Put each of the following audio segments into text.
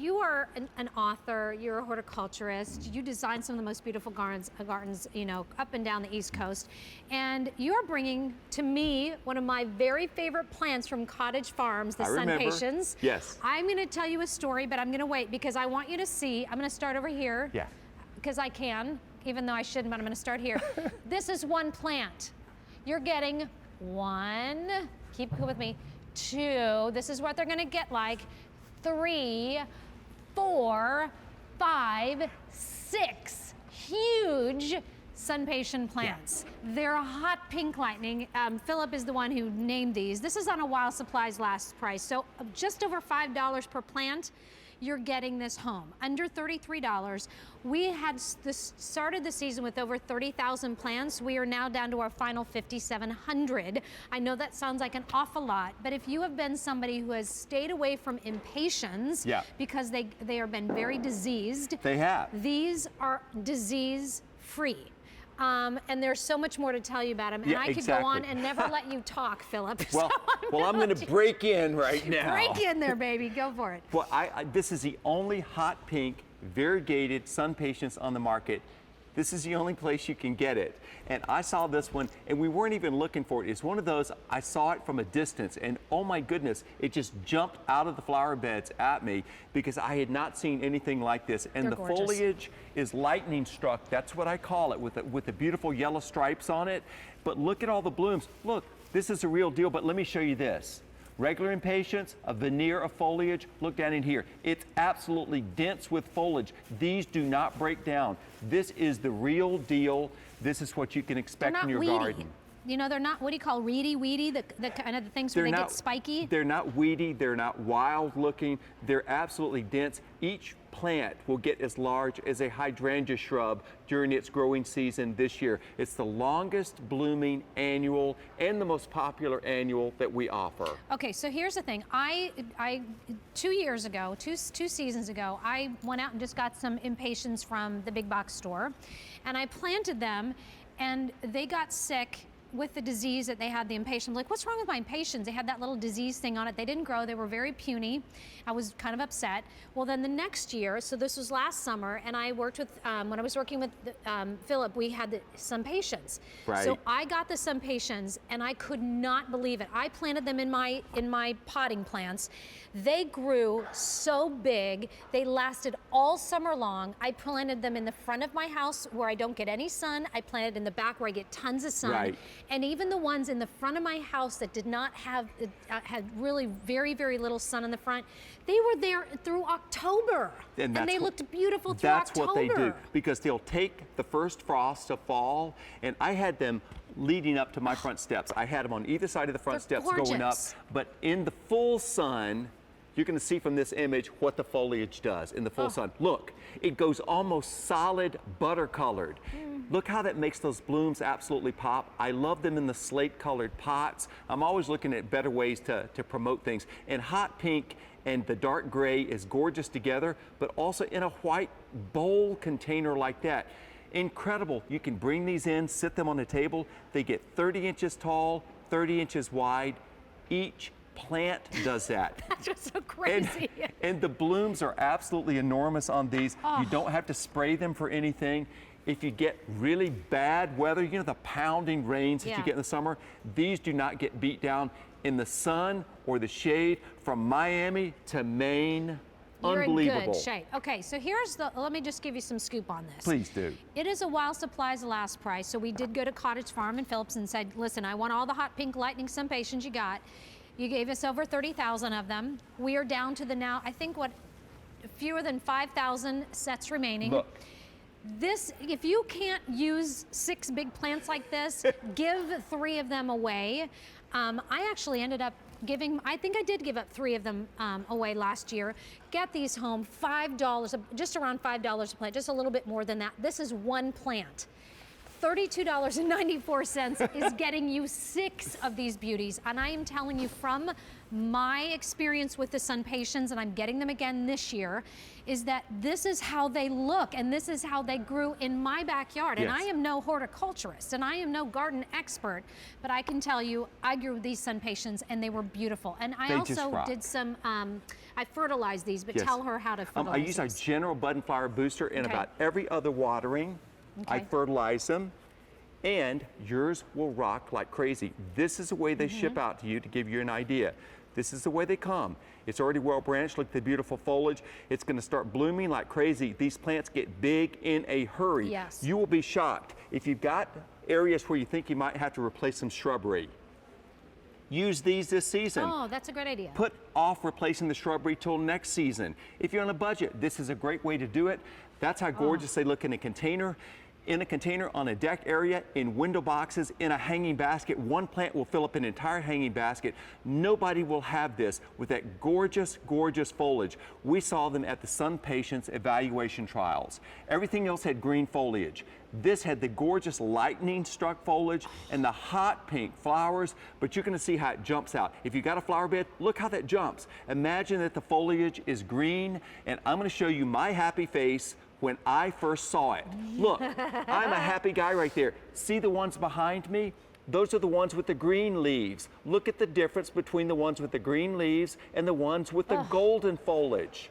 you are an author, you're a horticulturist, you design some of the most beautiful gardens, you know, up and down the East Coast, and you're bringing to me one of my very favorite plants from Cottage Farms, the Sunpatiens. Yes. I'm gonna tell you a story, but I'm gonna wait because I want you to see. I'm gonna start over here. Yeah. Because I can, even though I shouldn't, but I'm gonna start here. This is one plant. You're getting one, keep cool with me, two, this is what they're gonna get like, 3, 4, 5, 6 huge Sunpatien plants. Yeah. They're a hot pink lightning. Philip is the one who named these. This is on a while supplies last price, so just over $5 per plant. You're getting this home under $33. We had started the season with over 30,000 plants. We are now down to our final 5,700. I know that sounds like an awful lot, but if you have been somebody who has stayed away from impatiens because they have been very diseased. They have. These are disease free. And there's so much more to tell you about them. And I could go on and never let you talk, Philip. Well, I'm going to break in right now. Break in there, baby. Go for it. Well, this is the only hot pink variegated Sunpatiens on the market. This is the only place you can get it. And I saw this one, and we weren't even looking for it. It's one of those, I saw it from a distance, and oh my goodness, it just jumped out of the flower beds at me because I had not seen anything like this. And They're the gorgeous. foliage is lightning struck. That's what I call it, with the beautiful yellow stripes on it. But look at all the blooms. Look, this is a real deal, but let me show you this. Regular impatiens, a veneer of foliage. Look down in here. It's absolutely dense with foliage. These do not break down. This is the real deal. This is what you can expect in your garden. You know, they're not, what do you call, weedy, the kind of the things where they get spiky? They're not weedy, they're not wild looking, they're absolutely dense. Each plant will get as large as a hydrangea shrub during its growing season this year. It's the longest blooming annual and the most popular annual that we offer. Okay, so here's the thing. 2 years ago, two seasons ago, I went out and just got some impatiens from the big box store, and I planted them, and they got sick with the disease that they had, the impatiens. Like, what's wrong with my impatiens? They had that little disease thing on it. They didn't grow. They were very puny. I was kind of upset. Well, then the next year, so this was last summer, and I worked with, when I was working with Philip, we had some patiens. Right. So I got the Sunpatiens, and I could not believe it. I planted them in my potting plants. They grew so big. They lasted all summer long. I planted them in the front of my house where I don't get any sun. I planted in the back where I get tons of sun. Right. And even the ones in the front of my house that did not have, had really very, very little sun in the front, they were there through October. And they looked beautiful through October. That's what they do, because they'll take the first frost of fall, and I had them leading up to my front steps. I had them on either side of the front steps going up, but in the full sun, you're going to see from this image what the foliage does in the full sun. Look, it goes almost solid butter colored. Look how that makes those blooms absolutely pop. I love them in the slate colored pots. I'm always looking at better ways to promote things. And hot pink and the dark gray is gorgeous together, but also in a white bowl container like that. Incredible. You can bring these in, sit them on a table. They get 30 inches tall, 30 inches wide. Each plant does that. That's just so crazy. And the blooms are absolutely enormous on these. You don't have to spray them for anything. If you get really bad weather, you know, the pounding rains that you get in the summer, these do not get beat down in the sun or the shade. From Miami to Maine, unbelievable. You're in good shape. Okay, so let me just give you some scoop on this. Please do. It is a while supplies last price, so we did go to Cottage Farm and Phillips and said, listen, I want all the hot pink lightning Sunpatiens you got. You gave us over 30,000 of them. We are down to the now, I think fewer than 5,000 sets remaining. Look. This, if you can't use 6 big plants like this, give 3 of them away. I actually ended up giving, I think I did give up 3 of them away last year. Get these home, $5, just around $5 a plant, just a little bit more than that. This is one plant. $32.94 is getting you 6 of these beauties. And I am telling you from my experience with the Sunpatiens, and I'm getting them again this year, is that this is how they look and this is how they grew in my backyard. And I am no horticulturist and I am no garden expert, but I can tell you I grew these Sunpatiens and they were beautiful. And I also did some, I fertilized these, but tell her how to fertilize I use our general bud and flower booster in about every other watering. I fertilize them, and yours will rock like crazy. This is the way they ship out to you to give you an idea. This is the way they come. It's already well branched. Look at the beautiful foliage. It's going to start blooming like crazy. These plants get big in a hurry. Yes. You will be shocked. If you've got areas where you think you might have to replace some shrubbery, use these this season. Oh, that's a great idea. Put off replacing the shrubbery till next season. If you're on a budget, this is a great way to do it. That's how gorgeous they look in a container. In a container, on a deck area, in window boxes, in a hanging basket. One plant will fill up an entire hanging basket. Nobody will have this with that gorgeous, gorgeous foliage. We saw them at the Sunpatiens evaluation trials. Everything else had green foliage. This had the gorgeous lightning struck foliage and the hot pink flowers, but you're gonna see how it jumps out. If you got a flower bed, look how that jumps. Imagine that the foliage is green, and I'm gonna show you my happy face when I first saw it. Look, I'm a happy guy right there. See the ones behind me? Those are the ones with the green leaves. Look at the difference between the ones with the green leaves and the ones with the golden foliage.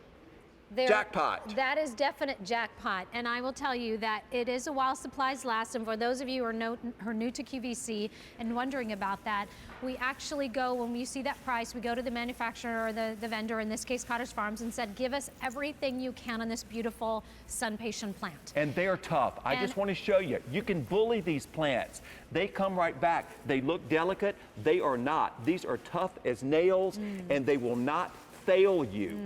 Jackpot. That is definite jackpot. And I will tell you that it is a while supplies last. And for those of you who are new to QVC and wondering about that, we actually go, when we see that price, we go to the manufacturer or the vendor, in this case Cottage Farms, and said, give us everything you can on this beautiful Sunpatien plant. And they are tough. I just want to show you. You can bully these plants. They come right back. They look delicate. They are not. These are tough as nails, and they will not fail you.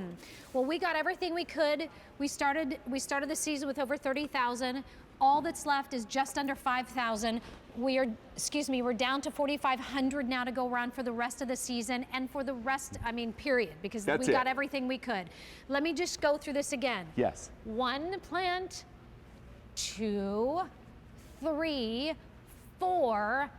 Well, we got everything we could. We started the season with over 30,000. All that's left is just under 5,000. We're down to 4,500 now to go around for the rest of the season, and for the rest, I mean, period, because we got everything we could. Let me just go through this again. Yes. 1 plant, 2, 3, 4,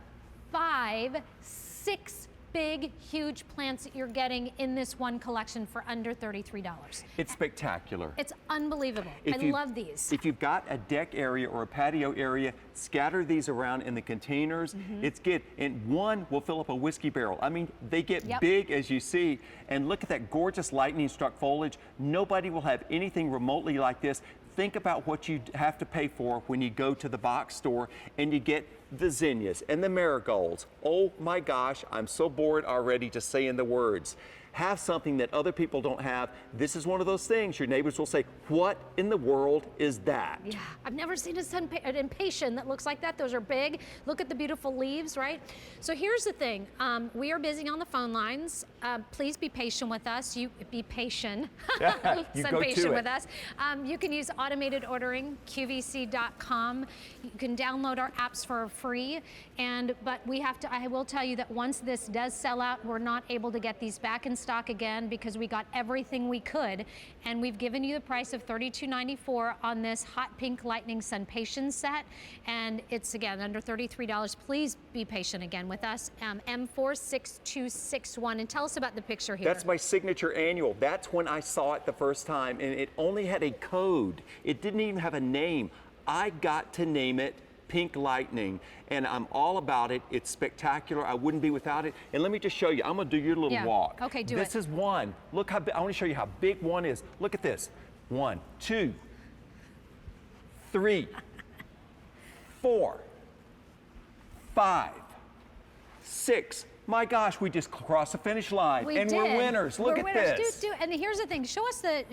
5, 6 big, huge plants that you're getting in this one collection for under $33. It's spectacular. It's unbelievable. I love these. If you've got a deck area or a patio area, scatter these around in the containers. It's good. And one will fill up a whiskey barrel. I mean, they get big, as you see. And look at that gorgeous lightning struck foliage. Nobody will have anything remotely like this. Think about what you have to pay for when you go to the box store and you get the zinnias and the marigolds. Oh my gosh, I'm so bored already just saying the words. Have something that other people don't have. This is one of those things your neighbors will say, what in the world is that? Yeah, I've never seen an impatient that looks like that. Those are big. Look at the beautiful leaves, right? So here's the thing. We are busy on the phone lines. Please be patient with us. You be patient. Sunpatient with us. You can use automated ordering, qvc.com. You can download our apps for free. But I will tell you that once this does sell out, we're not able to get these back in stock again because we got everything we could, and we've given you the price of $32.94 on this hot pink lightning Sunpatien set, and it's again under $33. Please be patient again with us. M46261, and tell us about the picture here. That's my signature annual. That's when I saw it the first time, and it only had a code. It didn't even have a name. I got to name it Pink Lightning, and I'm all about it. It's spectacular. I wouldn't be without it. And let me just show you. I'm gonna do your little walk. Okay, do it. This is one. Look how big. I want to show you how big one is. Look at this. 1, 2, 3, 4, 5, 6. My gosh, we just crossed the finish line, and we're winners. Look at this. And here's the thing: show us the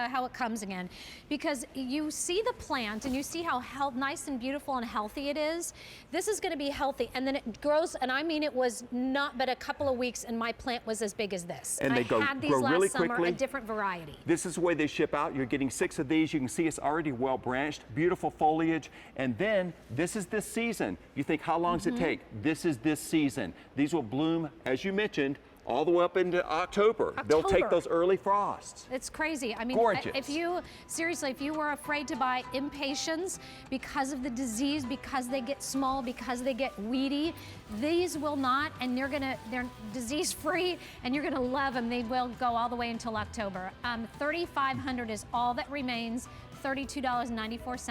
how it comes again, because you see the plant and you see how nice and beautiful and healthy it is. This is going to be healthy, and then it grows. And I mean, it was not but a couple of weeks, and my plant was as big as this. And they I had these last really summer, quickly. a different variety. This is the way they ship out. You're getting 6 of these. You can see it's already well branched, beautiful foliage, and then this is this season. You think, how long does it take? This is this season. These will bloom, as you mentioned, all the way up into October. They'll take those early frosts. It's crazy. I mean, Gorgeous. if you, seriously, if you were afraid to buy impatiens because of the disease, because they get small, because they get weedy, these will not, and they're disease free, and you're gonna love them. They will go all the way until October. $3,500 is all that remains, $32.94.